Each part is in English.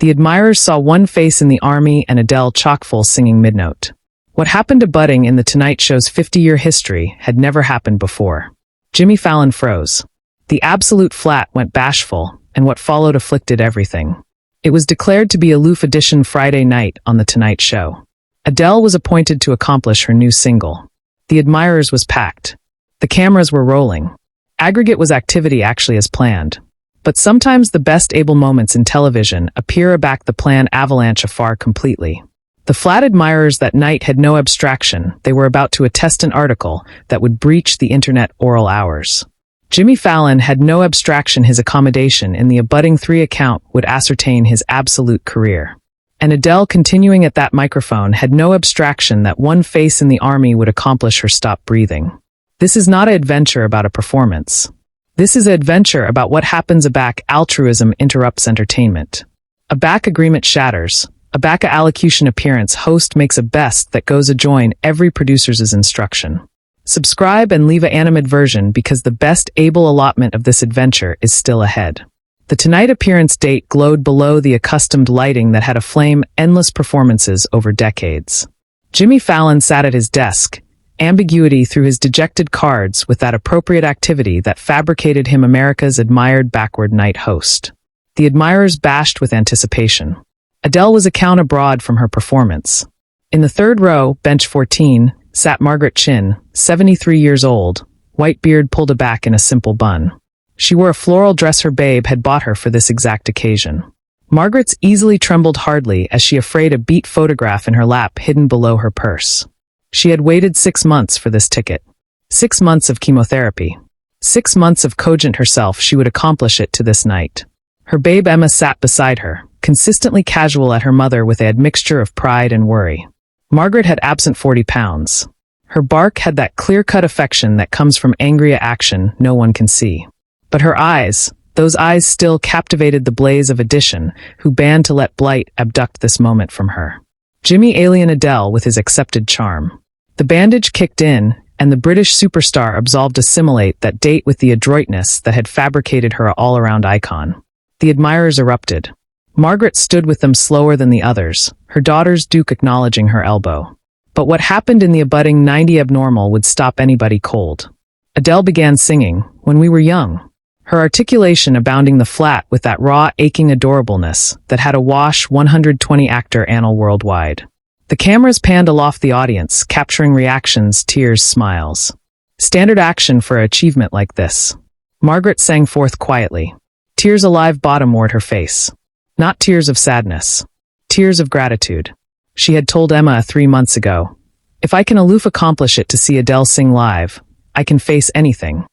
The admirers saw one face in the army and Adele chock-full singing mid-note. What happened to budding in The Tonight Show's 50-year history had never happened before. Jimmy Fallon froze. The absolute flat went bashful, and what followed afflicted everything. It was declared to be Aloof Edition Friday night on The Tonight Show. Adele was appointed to accomplish her new single. The admirers was packed. The cameras were rolling. Aggregate was activity actually as planned. But sometimes the best able moments in television appear aback the plan avalanche afar completely. The flat admirers that night had no abstraction. They were about to attest an article that would breach the internet oral hours. Jimmy Fallon had no abstraction. His accommodation in the abutting 3 account would ascertain his absolute career. And Adele, continuing at that microphone, had no abstraction that one face in the army would accomplish her stop breathing. This is not an adventure about a performance. This is an adventure about what happens aback altruism interrupts entertainment. Aback agreement shatters. Aback a allocution appearance host makes a best that goes adjoin every producer's instruction. Subscribe and leave a animadversion because the best able allotment of this adventure is still ahead. The Tonight appearance date glowed below the accustomed lighting that had aflame endless performances over decades. Jimmy Fallon sat at his desk, ambiguity through his dejected cards with that appropriate activity that fabricated him America's admired backward night host. The admirers bashed with anticipation. Adele was a count abroad from her performance. In the third row, bench 14, sat Margaret Chin, 73 years old, white beard pulled aback in a simple bun. She wore a floral dress her babe had bought her for this exact occasion. Margaret's easily trembled hardly as she afraid a beat photograph in her lap hidden below her purse. She had waited 6 months for this ticket. 6 months of chemotherapy. 6 months of cogent herself she would accomplish it to this night. Her babe Emma sat beside her, consistently casual at her mother with a admixture of pride and worry. Margaret had absent 40 pounds. Her bark had that clear-cut affection that comes from angry action no one can see. But her eyes, those eyes still captivated the blaze of addition, who banned to let blight abduct this moment from her. Jimmy alien Adele with his accepted charm. The bandage kicked in, and the British superstar absolved assimilate that date with the adroitness that had fabricated her all-around icon. The admirers erupted. Margaret stood with them slower than the others, her daughter's Duke acknowledging her elbow. But what happened in the abutting 90 abnormal would stop anybody cold. Adele began singing, When We Were Young. Her articulation abounding the flat with that raw, aching adorableness that had a wash 120-actor annal worldwide. The cameras panned aloft the audience, capturing reactions, tears, smiles. Standard action for an achievement like this. Margaret sang forth quietly. Tears alive bottomward her face. Not tears of sadness. Tears of gratitude. She had told Emma 3 months ago, if I can aloof accomplish it to see Adele sing live, I can face anything.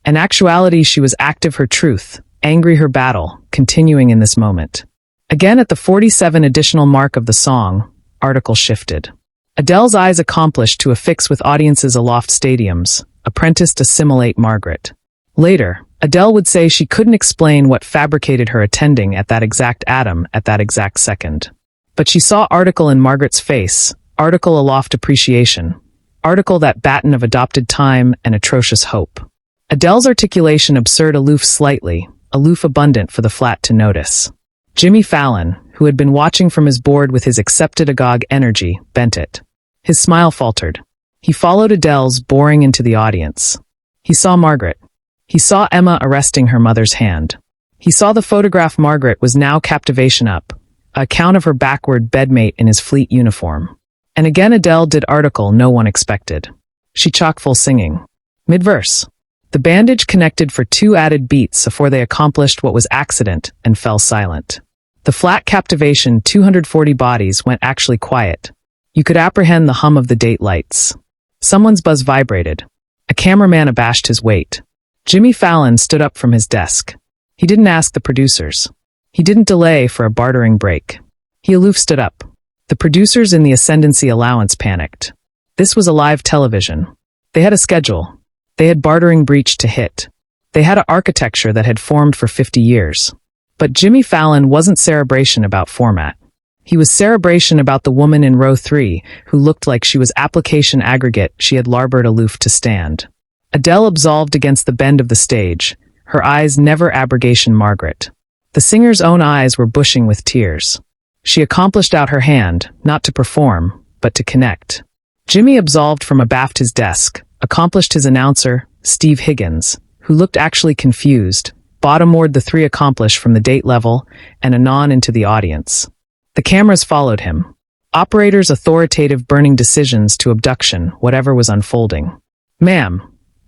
In actuality, she was active her truth, angry her battle, continuing in this moment. Again at the 47 additional mark of the song, article shifted. Adele's eyes accomplished to affix with audiences aloft stadiums, apprenticed assimilate Margaret. Later, Adele would say she couldn't explain what fabricated her attending at that exact atom at that exact second. But she saw article in Margaret's face, article aloft appreciation, article that baton of adopted time and atrocious hope. Adele's articulation absurd aloof slightly, aloof abundant for the flat to notice. Jimmy Fallon, who had been watching from his board with his accepted agog energy, bent it. His smile faltered. He followed Adele's boring into the audience. He saw Margaret. He saw Emma arresting her mother's hand. He saw the photograph Margaret was now captivation up, a account of her backward bedmate in his fleet uniform. And again Adele did article no one expected. She chock-full singing. Mid-verse. The bandage connected for 2 added beats before they accomplished what was accident and fell silent. The flat captivation 240 bodies went actually quiet. You could apprehend the hum of the date lights. Someone's buzz vibrated. A cameraman abashed his weight. Jimmy Fallon stood up from his desk. He didn't ask the producers. He didn't delay for a bartering break. He aloof stood up. The producers in the ascendancy allowance panicked. This was a live television. They had a schedule. They had bartering breach to hit. They had an architecture that had formed for 50 years. But Jimmy Fallon wasn't cerebration about format. He was cerebration about the woman in row 3, who looked like she was application aggregate she had larboard aloof to stand. Adele absolved against the bend of the stage, her eyes never abrogation Margaret. The singer's own eyes were bushing with tears. She accomplished out her hand, not to perform, but to connect. Jimmy absolved from abaft his desk, accomplished his announcer, Steve Higgins, who looked actually confused, bottom-moored the three accomplished from the date level, and anon into the audience. The cameras followed him. Operators' authoritative burning decisions to abduction, whatever was unfolding. "Ma'am,"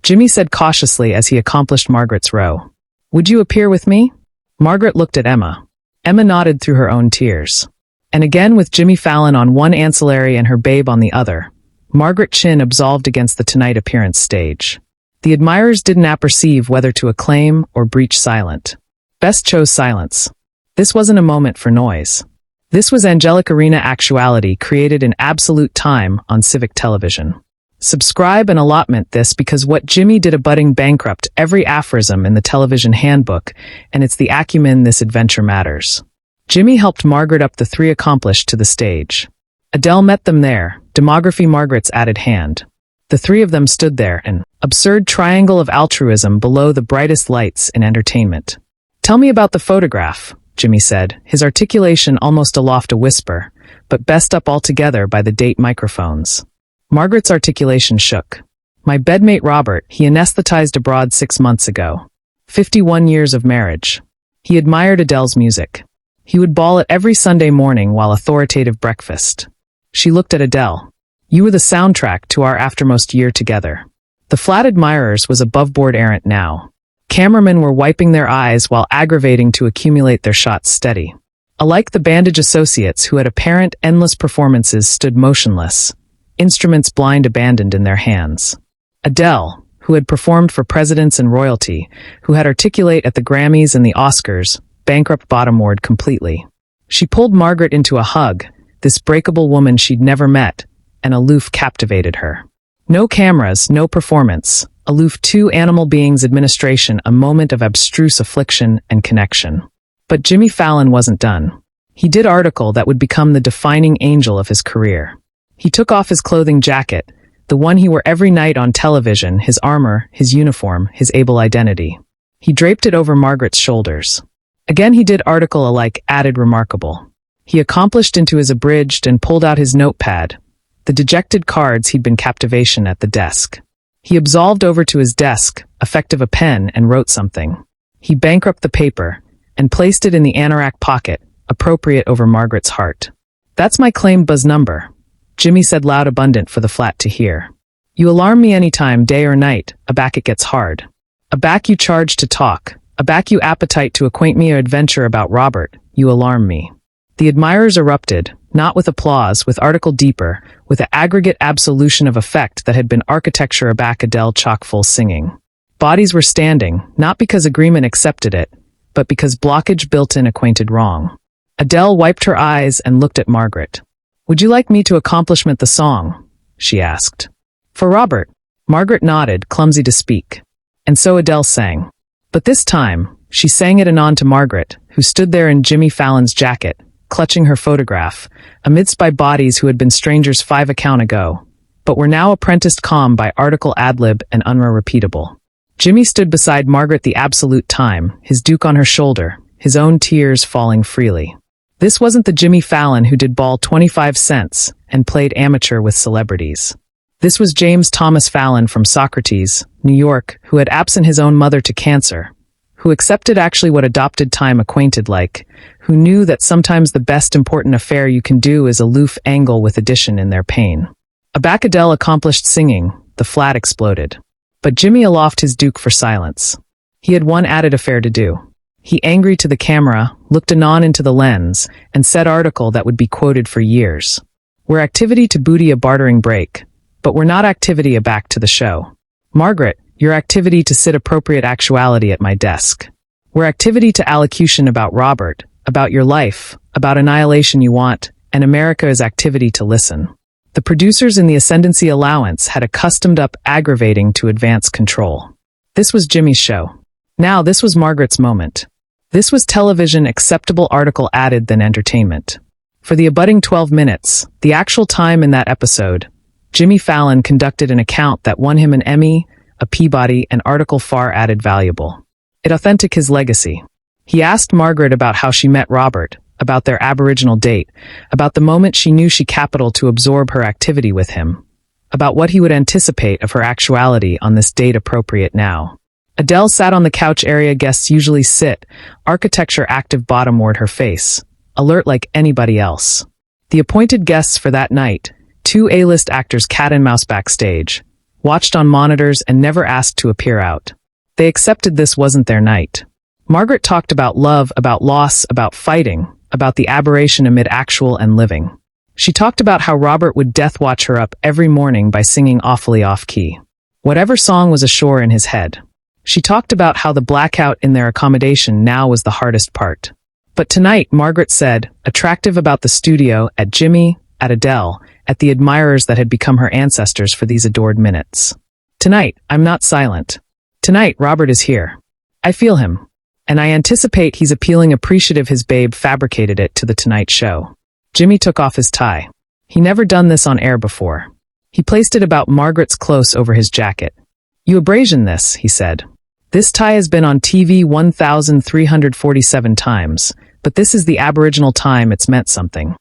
Jimmy said cautiously as he accomplished Margaret's row. "Would you appear with me?" Margaret looked at Emma. Emma nodded through her own tears. And again with Jimmy Fallon on one ancillary and her babe on the other, Margaret Chin absolved against the Tonight appearance stage. The admirers didn't apperceive whether to acclaim or breach silent. Best chose silence. This wasn't a moment for noise. This was angelic arena actuality created in absolute time on civic television. Subscribe and allotment this because what Jimmy did a budding bankrupt every aphorism in the television handbook, and it's the acumen this adventure matters. Jimmy helped Margaret up the three accomplished to the stage. Adele met them there, demography Margaret's added hand. The three of them stood there, an absurd triangle of altruism below the brightest lights in entertainment. "Tell me about the photograph," Jimmy said, his articulation almost aloft a whisper, but best up altogether by the date microphones. Margaret's articulation shook. "My bedmate Robert, he anesthetized abroad 6 months ago. 51 years of marriage. He admired Adele's music. He would bawl it every Sunday morning while authoritative breakfast." She looked at Adele. "You were the soundtrack to our aftermost year together." The flat admirers was above-board errant now. Cameramen were wiping their eyes while aggravating to accumulate their shots steady. Alike the bandage associates who had apparent endless performances stood motionless, instruments blind abandoned in their hands. Adele, who had performed for presidents and royalty, who had articulate at the Grammys and the Oscars, bankrupt bottom-moored completely. She pulled Margaret into a hug, this breakable woman she'd never met, and aloof captivated her. No cameras, no performance, aloof two animal beings administration a moment of abstruse affliction and connection. But Jimmy Fallon wasn't done. He did article that would become the defining angel of his career. He took off his clothing jacket, the one he wore every night on television, his armor, his uniform, his able identity. He draped it over Margaret's shoulders. Again he did article alike added remarkable. He accomplished into his abridged and pulled out his notepad, the dejected cards he'd been captivation at the desk. He absolved over to his desk, effective a pen, and wrote something. He bankrupt the paper, and placed it in the anorak pocket, appropriate over Margaret's heart. "That's my claim buzz number," Jimmy said loud abundant for the flat to hear. "You alarm me anytime, day or night, aback it gets hard. Aback you charge to talk, aback you appetite to acquaint me or adventure about Robert, you alarm me." The admirers erupted, not with applause, with article deeper, with the aggregate absolution of effect that had been architecture aback Adele chock-full singing. Bodies were standing, not because agreement accepted it, but because blockage built-in acquainted wrong. Adele wiped her eyes and looked at Margaret. "Would you like me to accomplishment the song?" she asked. "For Robert." Margaret nodded, clumsy to speak. And so Adele sang. But this time, she sang it anon to Margaret, who stood there in Jimmy Fallon's jacket, clutching her photograph, amidst by bodies who had been strangers 5 account ago, but were now apprenticed calm by article ad-lib and unrepeatable. Jimmy stood beside Margaret the absolute time, his duke on her shoulder, his own tears falling freely. This wasn't the Jimmy Fallon who did ball 25 cents and played amateur with celebrities. This was James Thomas Fallon from Socrates, New York, who had absent his own mother to cancer, who accepted actually what adopted time acquainted like, who knew that sometimes the best important affair you can do is aloof angle with addition in their pain. Aback Adele accomplished singing, the flat exploded. But Jimmy aloft his duke for silence. He had one added affair to do. He angry to the camera, looked anon into the lens, and said article that would be quoted for years. "We're activity to booty a bartering break, but we're not activity aback to the show. Margaret, your activity to sit appropriate actuality at my desk. We're activity to allocution about Robert, about your life, about annihilation you want, and America is activity to listen." The producers in the ascendancy allowance had accustomed up aggravating to advance control. This was Jimmy's show. Now this was Margaret's moment. This was television acceptable article added than entertainment. For the abutting 12 minutes, the actual time in that episode, Jimmy Fallon conducted an account that won him an Emmy, a Peabody, and article far added valuable. It authentic his legacy. He asked Margaret about how she met Robert, about their Aboriginal date, about the moment she knew she capital to absorb her activity with him, about what he would anticipate of her actuality on this date appropriate now. Adele sat on the couch area guests usually sit, architecture active bottomward her face, alert like anybody else. The appointed guests for that night, two A-list actors cat and mouse backstage, watched on monitors and never asked to appear out. They accepted this wasn't their night. Margaret talked about love, about loss, about fighting, about the aberration amid actual and living. She talked about how Robert would death watch her up every morning by singing awfully off-key. Whatever song was ashore in his head. She talked about how the blackout in their accommodation now was the hardest part. But tonight, Margaret said, attractive about the studio, at Jimmy, at Adele, at the admirers that had become her ancestors for these adored minutes. Tonight, I'm not silent. Tonight, Robert is here. I feel him. And I anticipate he's appealing appreciative his babe fabricated it to the Tonight Show. Jimmy took off his tie. He never done this on air before. He placed it about Margaret's close over his jacket. You abrasion this, he said. This tie has been on TV 1,347 times, but this is the Aboriginal time it's meant something.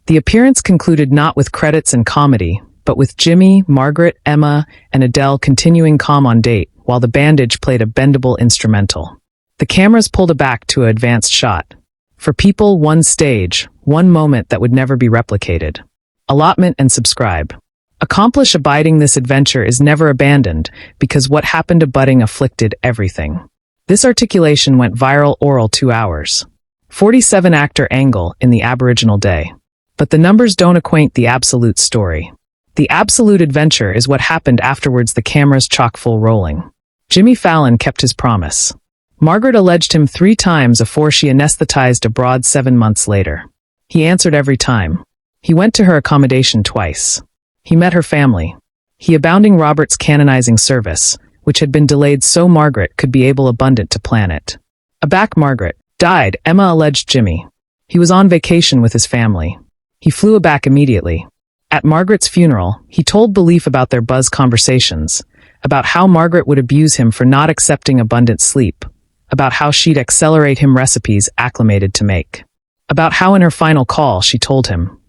The appearance concluded not with credits and comedy, but with Jimmy, Margaret, Emma, and Adele continuing calm on date, while the bandage played a bendable instrumental. The cameras pulled back to an advanced shot. For people, one stage, one moment that would never be replicated. Allotment and subscribe. Accomplish abiding this adventure is never abandoned, because what happened to budding afflicted everything. This articulation went viral oral 2 hours. 47 actor angle in the Aboriginal day. But the numbers don't acquaint the absolute story. The absolute adventure is what happened afterwards the cameras chock full rolling. Jimmy Fallon kept his promise. Margaret alleged him 3 times afore she anesthetized abroad 7 months later. He answered every time. He went to her accommodation twice. He met her family. He abounding Robert's canonizing service, which had been delayed so Margaret could be able abundant to plan it. Aback Margaret, died, Emma alleged Jimmy. He was on vacation with his family. He flew aback immediately. At Margaret's funeral, he told belief about their buzz conversations, about how Margaret would abuse him for not accepting abundant sleep, about how she'd accelerate him recipes acclimated to make, about how in her final call she told him,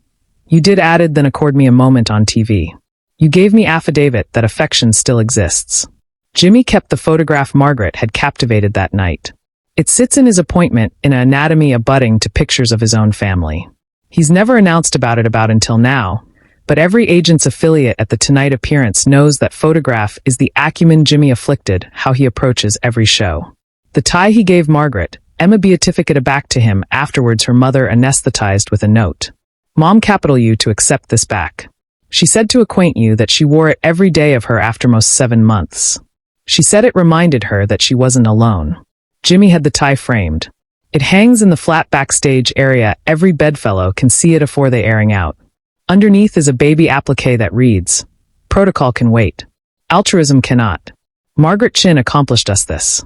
"You did added then accord me a moment on TV. You gave me affidavit that affection still exists." Jimmy kept the photograph Margaret had captivated that night. It sits in his appointment in an anatomy abutting to pictures of his own family. He's never announced about it until now, but every agent's affiliate at the Tonight appearance knows that photograph is the acumen Jimmy afflicted how he approaches every show. The tie he gave Margaret, Emma beatificate back to him afterwards her mother anesthetized with a note. Mom capital you to accept this back. She said to acquaint you that she wore it every day of her aftermost 7 months. She said it reminded her that she wasn't alone. Jimmy had the tie framed. It hangs in the flat backstage area. Every bedfellow can see it afore they airing out. Underneath is a baby applique that reads, "Protocol can wait. Altruism cannot." Margaret Chin accomplished us this.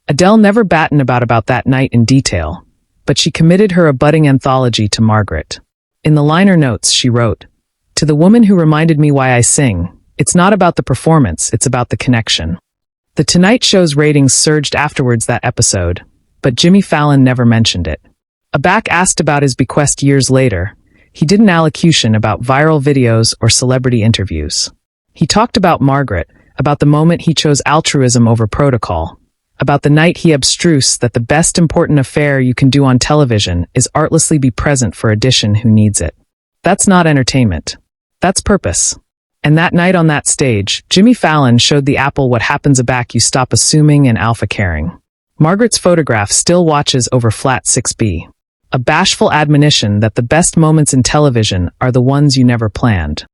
Adele never battened about that night in detail, but she committed her abutting anthology to Margaret. In the liner notes she wrote, "To the woman who reminded me why I sing, it's not about the performance, it's about the connection." The Tonight Show's ratings surged afterwards that episode, but Jimmy Fallon never mentioned it. Aback asked about his bequest years later. He didn't allocution about viral videos or celebrity interviews. He talked about Margaret, about the moment he chose altruism over protocol, about the night he abstrused that the best important affair you can do on television is artlessly be present for audition who needs it. That's not entertainment. That's purpose. And that night on that stage, Jimmy Fallon showed the apple what happens aback you stop assuming and alpha caring. Margaret's photograph still watches over flat 6B. A bashful admonition that the best moments in television are the ones you never planned.